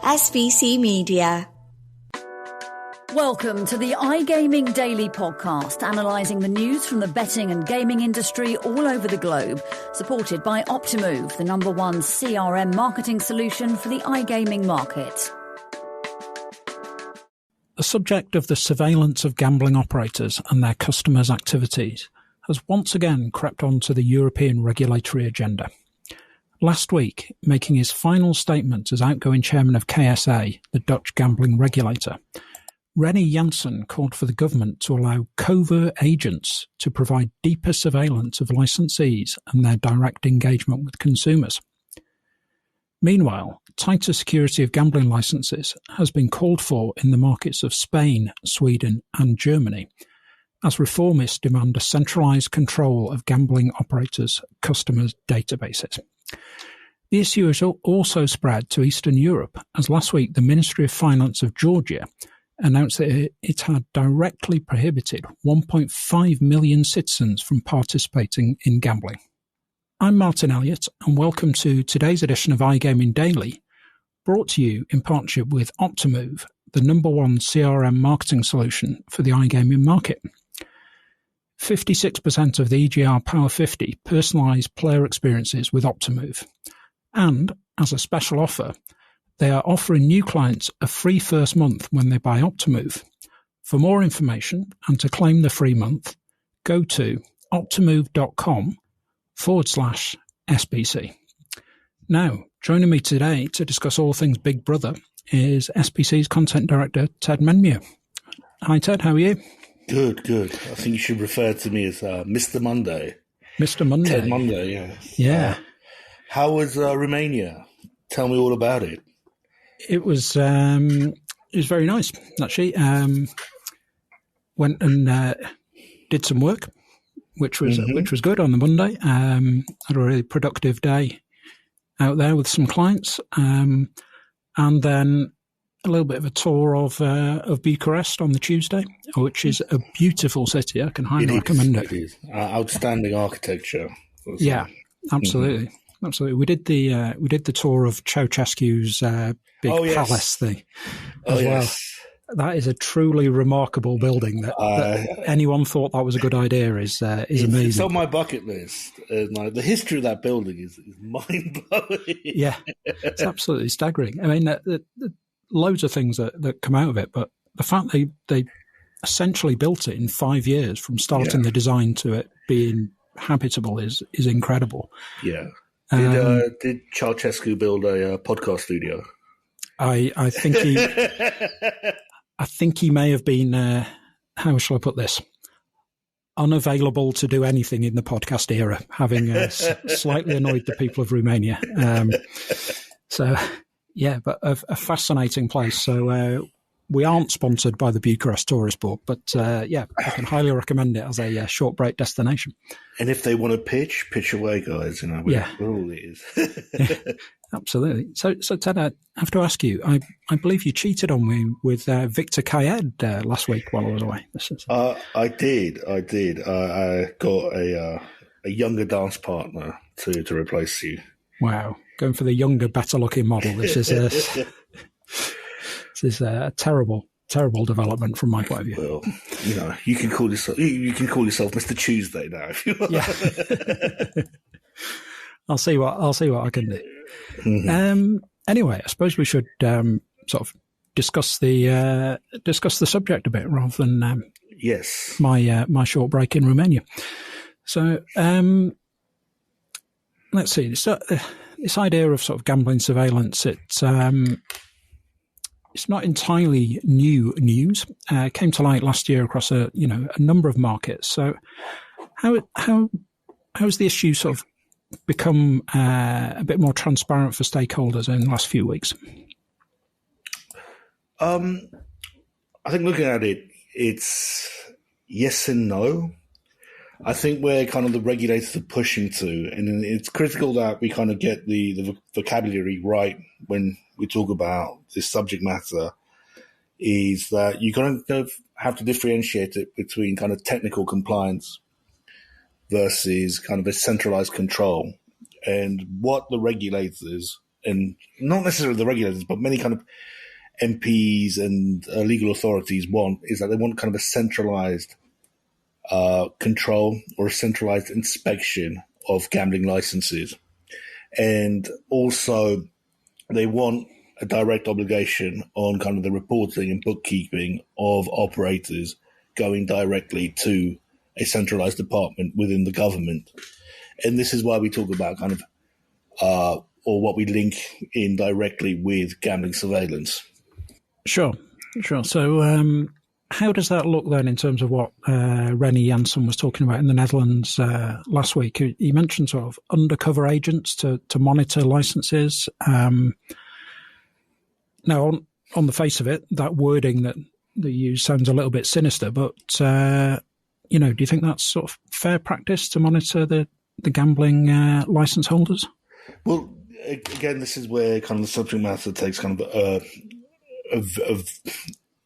SBC Media. Welcome to the iGaming Daily Podcast, analysing the news from the betting and gaming industry all over the globe, supported by Optimove, the #1 CRM marketing solution for the iGaming market. The subject of the surveillance of gambling operators and their customers' activities has once again crept onto the European regulatory agenda. Last week, making his final statement as outgoing chairman of KSA, the Dutch gambling regulator, René Janssen called for the government to allow covert agents to provide deeper surveillance of licensees and their direct engagement with consumers. Meanwhile, tighter security of gambling licenses has been called for in the markets of Spain, Sweden and Germany, as reformists demand a centralised control of gambling operators' customers' databases. The issue has also spread to Eastern Europe, as last week the Ministry of Finance of Georgia announced that it had directly prohibited 1.5 million citizens from participating in gambling. I'm Martyn Elliott, and welcome to today's edition of iGaming Daily, brought to you in partnership with Optimove, the #1 CRM marketing solution for the iGaming market. 56% of the EGR Power 50 personalise player experiences with Optimove, and as a special offer, they are offering new clients a free first month when they buy Optimove. For more information and to claim the free month, go to optimove.com/SBC. Now, joining me today to discuss all things Big Brother is SBC's Content Director, Ted Menmuir. Hi, Ted. How are you? Good. I think you should refer to me as Mr. Monday. Mr. Monday. Ted Monday, yeah. Yeah. How was Romania? Tell me all about it. It was very nice, actually. Went and did some work, which was good on the Monday. Had a really productive day out there with some clients, and then a little bit of a tour of Bucharest on the Tuesday, which is a beautiful city. I can highly recommend it. It is outstanding architecture. Yeah, absolutely. Absolutely. We did the tour of Ceaușescu's big palace thing as well. That is a truly remarkable building. That anyone thought that was a good idea is amazing. It's on my bucket list. The history of that building is mind blowing. Yeah, it's absolutely staggering. I mean, loads of things that come out of it, but the fact they essentially built it in 5 years from starting the design to it being habitable is incredible. Yeah. Did Ceaușescu build a podcast studio? I think he may have been, how shall I put this, unavailable to do anything in the podcast era, having slightly annoyed the people of Romania. But a fascinating place. So we aren't sponsored by the Bucharest Tourist Board, but I can highly recommend it as a short break destination. And if they want to pitch away, guys. We're all ears. Absolutely. So Ted, I have to ask you, I believe you cheated on me with Victor Kayed last week while I was away. I did. I got a younger dance partner to replace you. Wow. Going for the younger, better-looking model. This is a terrible development from my point of view. Well, you can call yourself Mr. Tuesday now if you want. Yeah. I'll see what I can do. Mm-hmm. Anyway, I suppose we should sort of discuss the subject a bit rather than my short break in Romania. So let's see. This idea of sort of gambling surveillance, it's not entirely new news. It came to light last year across a number of markets. So how has the issue sort of become a bit more transparent for stakeholders in the last few weeks? I think looking at it, it's yes and no. I think where kind of the regulators are pushing to, and it's critical that we kind of get the vocabulary right when we talk about this subject matter, is that you're going to have to differentiate it between kind of technical compliance versus kind of a centralized control. And what the regulators and not necessarily the regulators, but many kind of MPs and legal authorities want, is that they want kind of a centralized control or a centralized inspection of gambling licenses. And also they want a direct obligation on kind of the reporting and bookkeeping of operators going directly to a centralized department within the government. And this is why we talk about kind of, or what we link in directly with gambling surveillance. Sure. So how does that look then in terms of what Rennie Janssen was talking about in the Netherlands last week? He mentioned sort of undercover agents to monitor licenses. Now, on the face of it, that wording that you use sounds a little bit sinister, but, do you think that's sort of fair practice to monitor the gambling license holders? Well, again, this is where kind of the subject matter takes kind of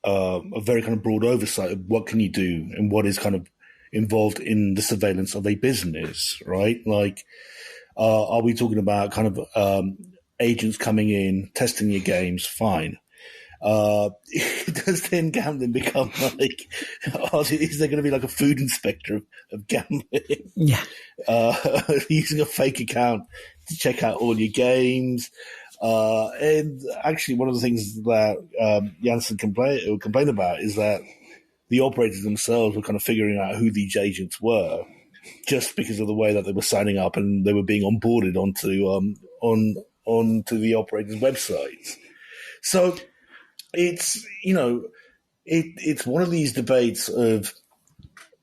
a very kind of broad oversight of what can you do and what is kind of involved in the surveillance of a business, right? Like, are we talking about kind of agents coming in, testing your games? Fine. Does then gambling become like, is there going to be like a food inspector of gambling? Yeah. Using a fake account to check out all your games. And actually, one of the things that Janssen complained about is that the operators themselves were kind of figuring out who these agents were just because of the way that they were signing up and they were being onboarded onto the operators' websites. So it's, it's one of these debates of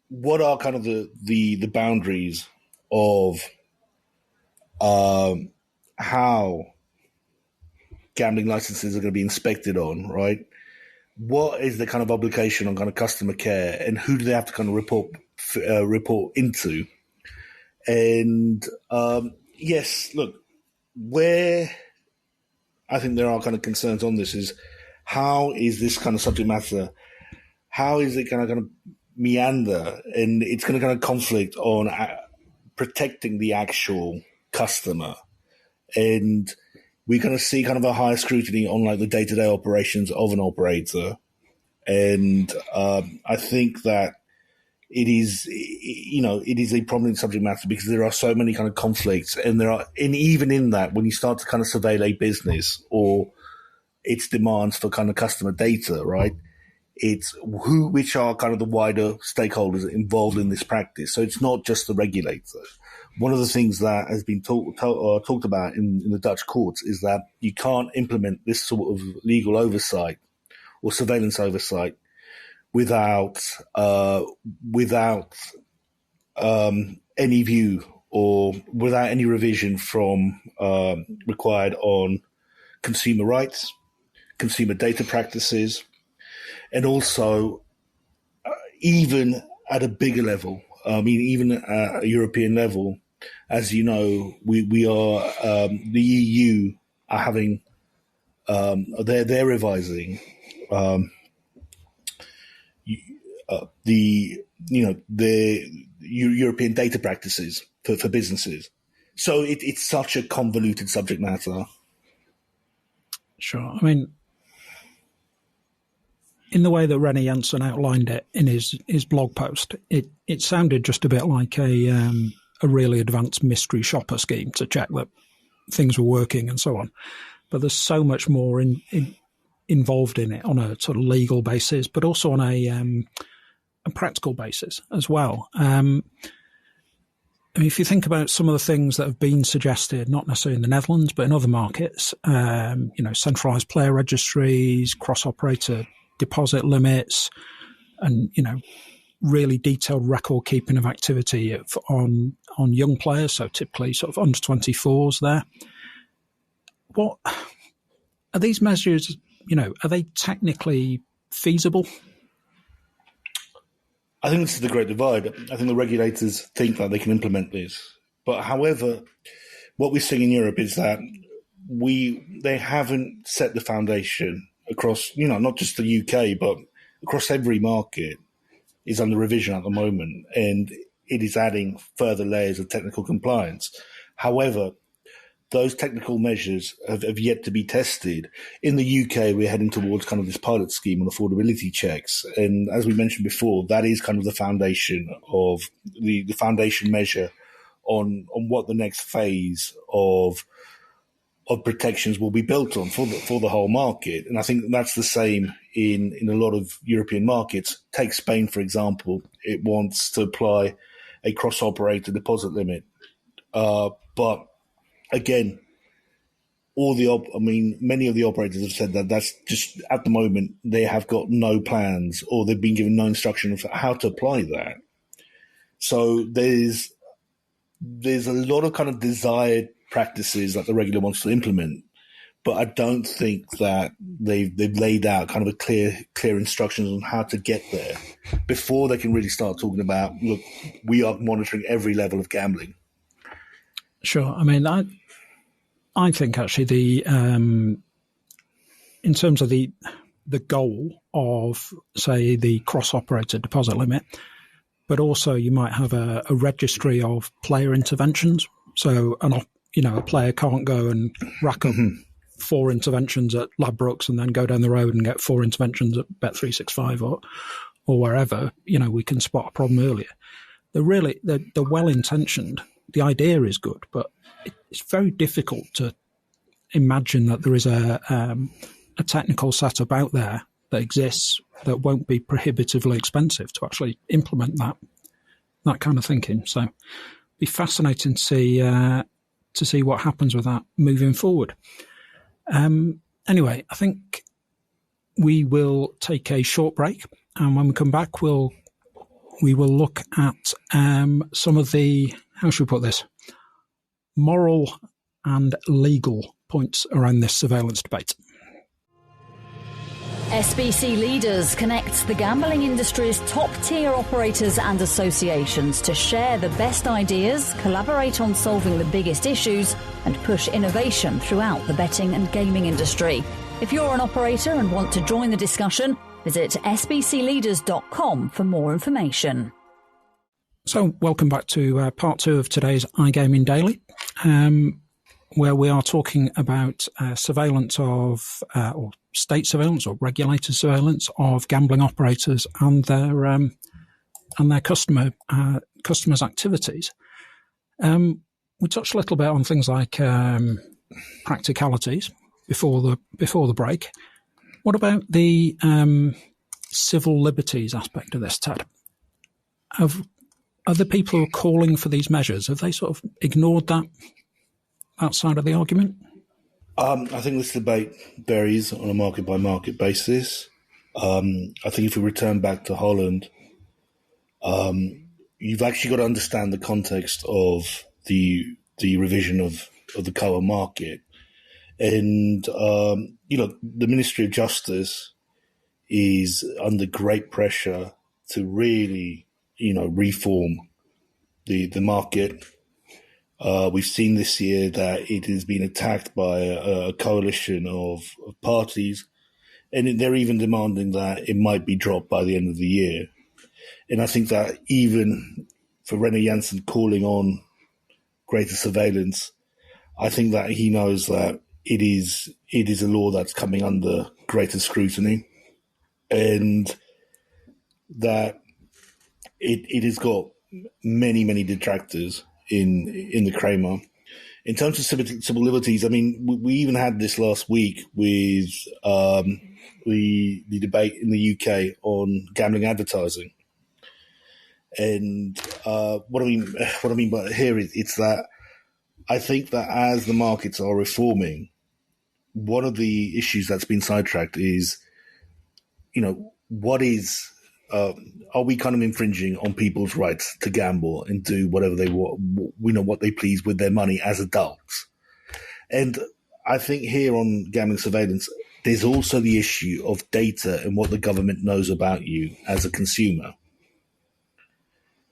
what are kind of the boundaries of how gambling licenses are going to be inspected on, right? What is the kind of obligation on kind of customer care, and who do they have to kind of report into? And yes, look, where I think there are kind of concerns on this is how is this kind of subject matter, how is it going to kind of meander, and it's going to kind of conflict on protecting the actual customer. And we're going to see kind of a higher scrutiny on like the day-to-day operations of an operator. And I think that it is a prominent subject matter because there are so many kind of conflicts, and even in that, when you start to kind of surveil a business or its demands for kind of customer data, right? It's which are kind of the wider stakeholders involved in this practice. So it's not just the regulator. One of the things that has been talked about in the Dutch courts is that you can't implement this sort of legal oversight or surveillance oversight without any view or without any revision from required on consumer rights, consumer data practices, and also even at a bigger level. I mean, even at a European level, as you know, we are the EU are having they're revising the European data practices for businesses. So it's such a convoluted subject matter. Sure. I mean, in the way that Rennie Janssen outlined it in his blog post, it sounded just a bit like a really advanced mystery shopper scheme to check that things were working and so on. But there's so much more involved in it on a sort of legal basis, but also on a practical basis as well. I mean, if you think about some of the things that have been suggested, not necessarily in the Netherlands, but in other markets, centralized player registries, cross-operator deposit limits, and, really detailed record keeping of activity on young players, so typically sort of under 24s there. What are these measures, are they technically feasible? I think this is the great divide. I think the regulators think that they can implement this. But however, what we're seeing in Europe is that they haven't set the foundation across, not just the UK, but across every market is under revision at the moment, and it is adding further layers of technical compliance. However, those technical measures have yet to be tested. In the UK, we're heading towards kind of this pilot scheme on affordability checks. And as we mentioned before, that is kind of the foundation of the foundation measure on what the next phase of protections will be built on for the whole market. And I think that's the same in a lot of European markets. Take Spain, for example. It wants to apply a cross-operator deposit limit. But again, many of the operators have said that that's just, at the moment, they have got no plans or they've been given no instruction for how to apply that. So there's a lot of kind of desired practices that the regulator wants to implement, but I don't think that they've laid out kind of a clear instructions on how to get there before they can really start talking about, look, we are monitoring every level of gambling. Sure. I mean, I think actually in terms of the goal of, say, the cross-operator deposit limit, but also you might have a registry of player interventions. So a player can't go and rack up 4 interventions at Ladbrokes and then go down the road and get 4 interventions at Bet365 or wherever. We can spot a problem earlier. They're well-intentioned. The idea is good, but it's very difficult to imagine that there is a technical setup out there that exists that won't be prohibitively expensive to actually implement that kind of thinking. So it'd be fascinating to see what happens with that moving forward. Anyway, I think we will take a short break, and when we come back, we will look at some of the, how should we put this, moral and legal points around this surveillance debate. SBC Leaders connects the gambling industry's top-tier operators and associations to share the best ideas, collaborate on solving the biggest issues, and push innovation throughout the betting and gaming industry. If you're an operator and want to join the discussion, visit sbcleaders.com for more information. So, welcome back to part 2 of today's iGaming Daily, where we are talking about surveillance of, or state surveillance or regulator surveillance of gambling operators and their customers' activities. We touched a little bit on things like practicalities before the break. What about the civil liberties aspect of this, Ted? Are the people who are calling for these measures, have they sort of ignored that outside of the argument? I think this debate varies on a market-by-market basis. I think if we return back to Holland, you've actually got to understand the context of the revision of the COA market. And, the Ministry of Justice is under great pressure to really, reform the market. We've seen this year that it has been attacked by a coalition of parties, and they're even demanding that it might be dropped by the end of the year. And I think that even for René Janssen calling on greater surveillance, I think that he knows that it is a law that's coming under greater scrutiny, and that it has got many, many detractors in the Kramer. In terms of civil liberties, I mean, we even had this last week with the debate in the UK on gambling advertising. And what I mean by here is it's that I think that as the markets are reforming, one of the issues that's been sidetracked is, what is are we kind of infringing on people's rights to gamble and do whatever they want, what they please with their money as adults? And I think here on gambling surveillance, there's also the issue of data and what the government knows about you as a consumer.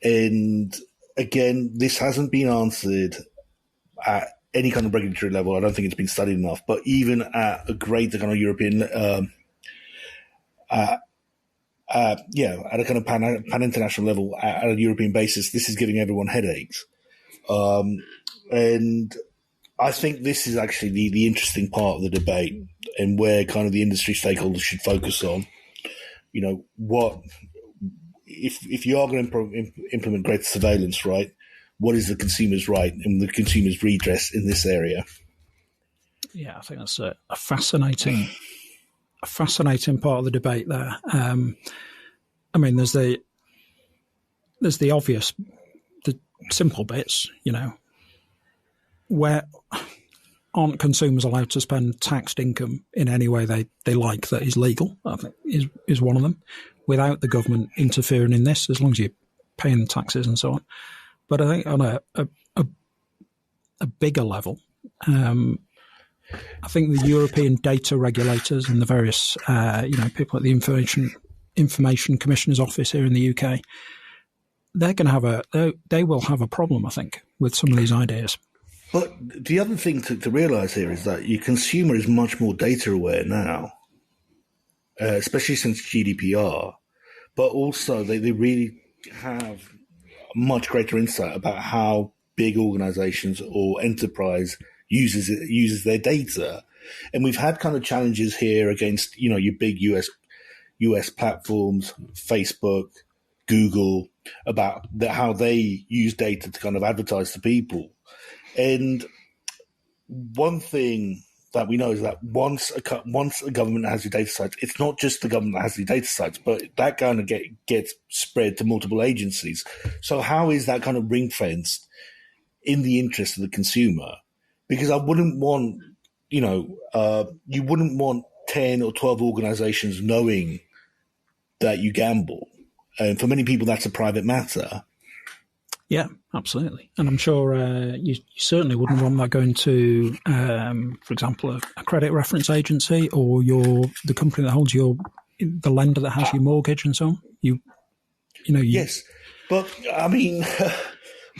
And again, this hasn't been answered at any kind of regulatory level. I don't think it's been studied enough, but even at a greater kind of European at a kind of pan-international level, at a European basis, this is giving everyone headaches. And I think this is actually the interesting part of the debate, and where kind of the industry stakeholders should focus on. What if you are going to implement greater surveillance, right? What is the consumer's right and the consumer's redress in this area? Yeah, I think that's a fascinating part of the debate there. There's the obvious, the simple bits, where aren't consumers allowed to spend taxed income in any way they like that is legal, I think is one of them, without the government interfering in this, as long as you're paying the taxes and so on. But I think on a bigger level, I think the European data regulators and the various people at the Information Commissioner's Office here in the UK, they're going to they will have a problem, I think, with some of these ideas. But the other thing to realise here is that your consumer is much more data aware now, especially since GDPR. But also they really have much greater insight about how big organisations or enterprise uses their data. And we've had kind of challenges here against, your big US platforms, Facebook, Google, about how they use data to kind of advertise to people. And one thing that we know is that once a government has your data sites, it's not just the government that has the data sites, but that kind of gets spread to multiple agencies. So how is that kind of ring fenced in the interest of the consumer? Because I wouldn't want, you wouldn't want 10 or 12 organizations knowing that you gamble. And for many people, that's a private matter. Yeah, absolutely. And I'm sure you certainly wouldn't want that going to, for example, a credit reference agency or the company that holds the lender that has your mortgage and so on. Yes. But,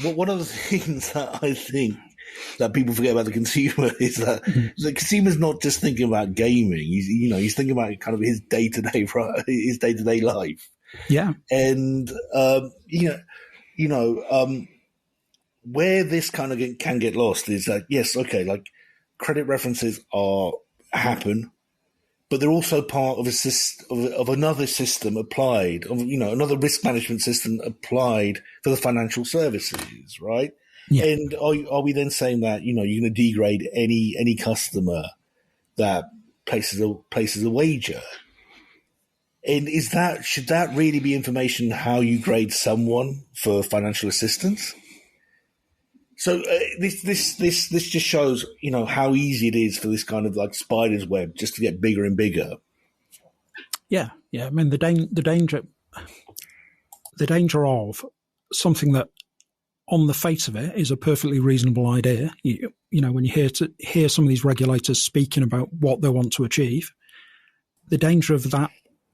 one of the things that I think that people forget about the consumer is that the consumer's not just thinking about gaming. He's thinking about kind of his day-to-day life. Yeah. And, where this kind of can get lost is that, yes, okay, like credit references happen, but they're also part of of another system applied, another risk management system applied for the financial services, right? Yeah. And are we then saying that, you're going to degrade any customer that places a wager? And should that really be information how you grade someone for financial assistance? So this just shows, how easy it is for this kind of like spider's web just to get bigger and bigger. Yeah. The danger of something that on the face of it is a perfectly reasonable idea. When you hear some of these regulators speaking about what they want to achieve, the danger of that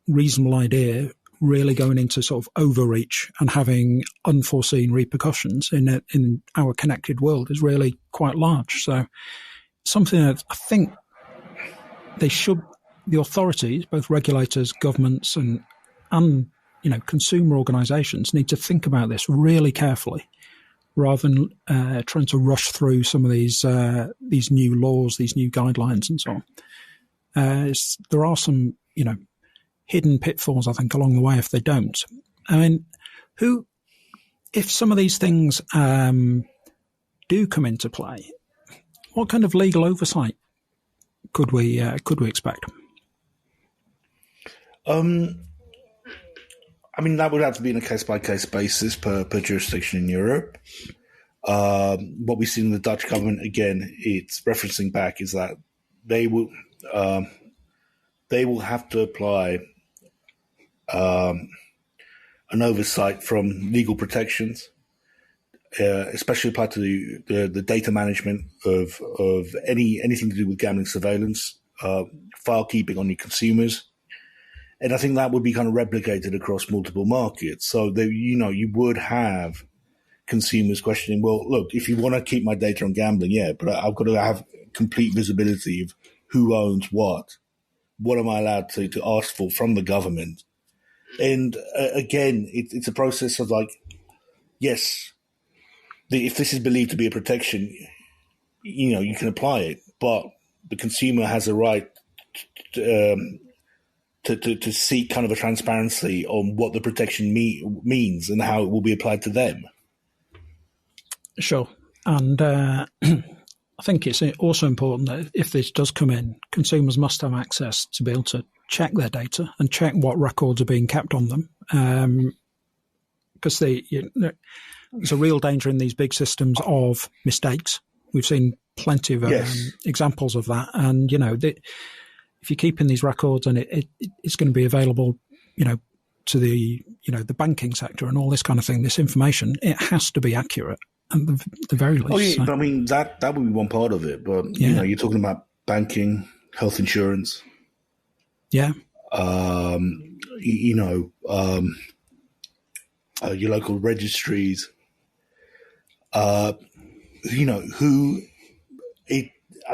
reasonable idea really going into sort of overreach and having unforeseen repercussions in our connected world is really quite large. So something that I think the authorities, both regulators, governments and consumer organisations need to think about this really carefully rather than trying to rush through some of these new laws, these new guidelines and so on. There are some, hidden pitfalls, I think, along the way if they don't. If some of these things do come into play, what kind of legal oversight could we expect? That would have to be on a case-by-case basis per jurisdiction in Europe. What we've seen in the Dutch government, again, it's referencing back, is that they will have to apply an oversight from legal protections, especially applied to the data management of anything to do with gambling surveillance, file keeping on your consumers. And I think that would be kind of replicated across multiple markets. So you would have consumers questioning, well, look, if you want to keep my data on gambling, yeah, but I've got to have complete visibility of who owns what. What am I allowed to ask for from the government? And again, it's a process of like, yes, if this is believed to be a protection, you can apply it, but the consumer has a right to seek kind of a transparency on what the protection means and how it will be applied to them. Sure. And I think it's also important that if this does come in, consumers must have access to be able to check their data and check what records are being kept on them. Because there's a real danger in these big systems of mistakes. We've seen plenty of examples of that. And, if you're keeping these records and it's going to be available, to the banking sector and all this kind of thing, this information, it has to be accurate at the very least. Oh, yeah, but I mean, that would be one part of it. But, you're talking about banking, health insurance. Yeah. Your local registries. I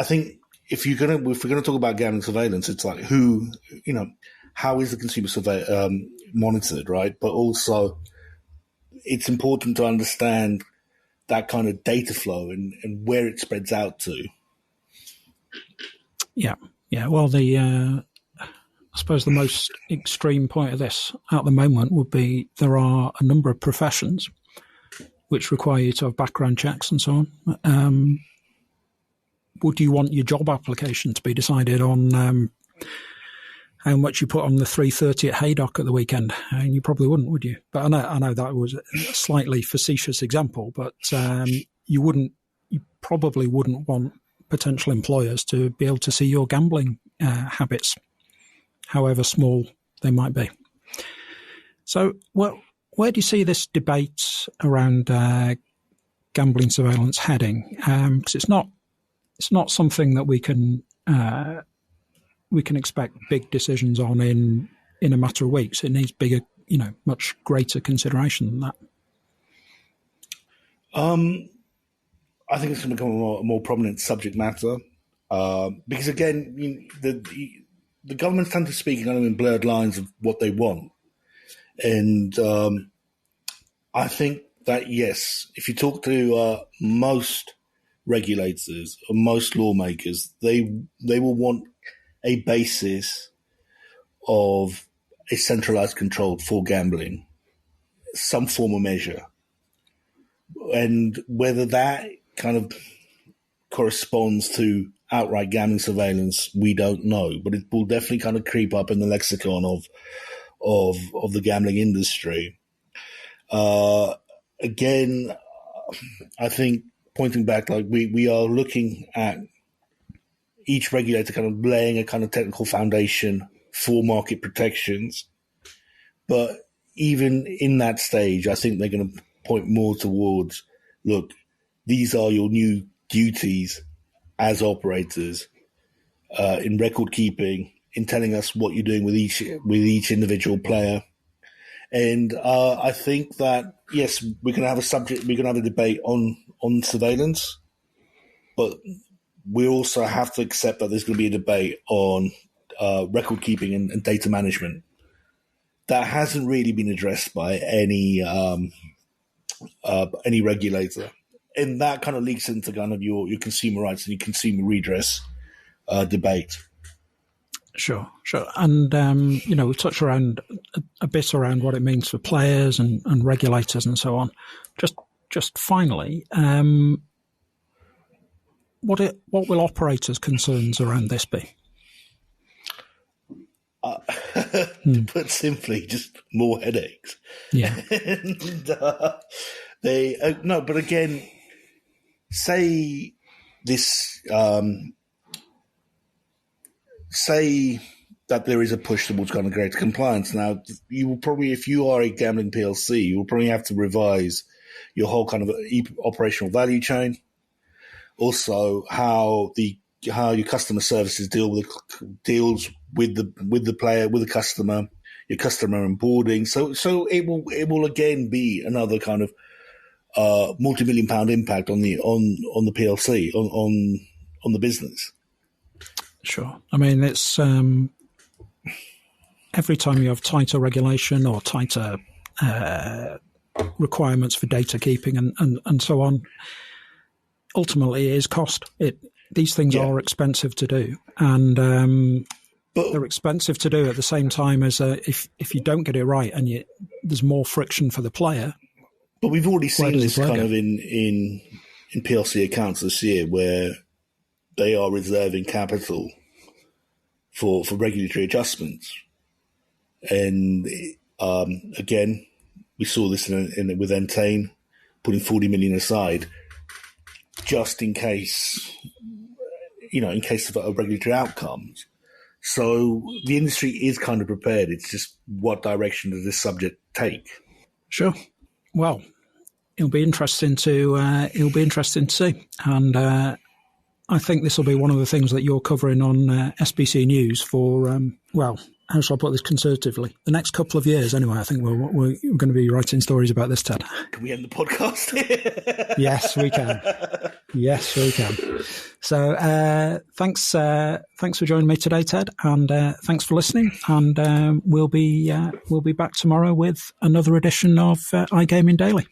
think if we're gonna talk about gambling surveillance, it's like how is the consumer monitored, right? But also, it's important to understand that kind of data flow and where it spreads out to. Yeah. Well, I suppose the most extreme point of this at the moment would be there are a number of professions which require you to have background checks and so on. Would you want your job application to be decided on how much you put on the 3:30 at Haydock at the weekend? And you probably wouldn't, would you? But I know that was a slightly facetious example, but you probably wouldn't want potential employers to be able to see your gambling habits, however small they might be. So, where do you see this debate around gambling surveillance heading? Because it's not something that we can expect big decisions on in a matter of weeks. It needs bigger, much greater consideration than that. I think it's going to become a more prominent subject matter because, again, the governments tend to speak kind of in blurred lines of what they want. And I think that, yes, if you talk to most regulators or most lawmakers, they will want a basis of a centralized control for gambling, some form of measure. And whether that kind of corresponds to outright gambling surveillance, we don't know, but it will definitely kind of creep up in the lexicon of the gambling industry. Again, I think pointing back, like we are looking at each regulator kind of laying a kind of technical foundation for market protections. But even in that stage, I think they're going to point more towards, look, these are your new duties as operators in record keeping, in telling us what you're doing with each individual player. And I think that, yes, we're going to have a debate on surveillance, but we also have to accept that there's going to be a debate on record keeping and data management. That hasn't really been addressed by any regulator. And that kind of leaks into kind of your consumer rights and your consumer redress debate. Sure. And, we've touched around a bit around what it means for players and regulators and so on. Just finally, what will operators' concerns around this be? To put simply, just more headaches. Yeah. And but again, say this, say that there is a push towards kind of greater compliance. Now, you will probably, if you are a gambling PLC, you will probably have to revise your whole kind of operational value chain. Also, how your customer services deals with the player, with the customer, your customer onboarding. So it will again be another kind of multi-million-pound impact on the PLC on the business. Sure. I mean, it's every time you have tighter regulation or tighter requirements for data keeping and so on, ultimately is cost. These things are expensive to do, and they're expensive to do at the same time as if you don't get it right and there's more friction for the player. But we've already seen this kind of in PLC accounts this year, where they are reserving capital for regulatory adjustments. And again, we saw this with Entain, putting 40 million aside just in case, in case of a regulatory outcomes. So the industry is kind of prepared. It's just what direction does this subject take? Sure. Well, it'll be interesting to see, and I think this will be one of the things that you're covering on SBC News for how shall I put this conservatively? The next couple of years, anyway. I think we're going to be writing stories about this, Ted. Can we end the podcast? Yes, we can. Yes, we can. So thanks for joining me today, Ted, and thanks for listening. And we'll be back tomorrow with another edition of iGaming Daily.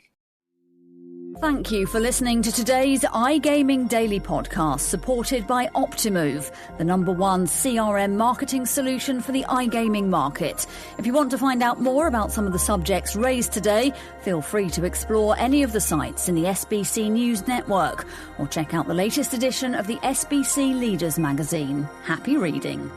Thank you for listening to today's iGaming Daily podcast, supported by Optimove, the #1 CRM marketing solution for the iGaming market. If you want to find out more about some of the subjects raised today, feel free to explore any of the sites in the SBC News network or check out the latest edition of the SBC Leaders magazine. Happy reading.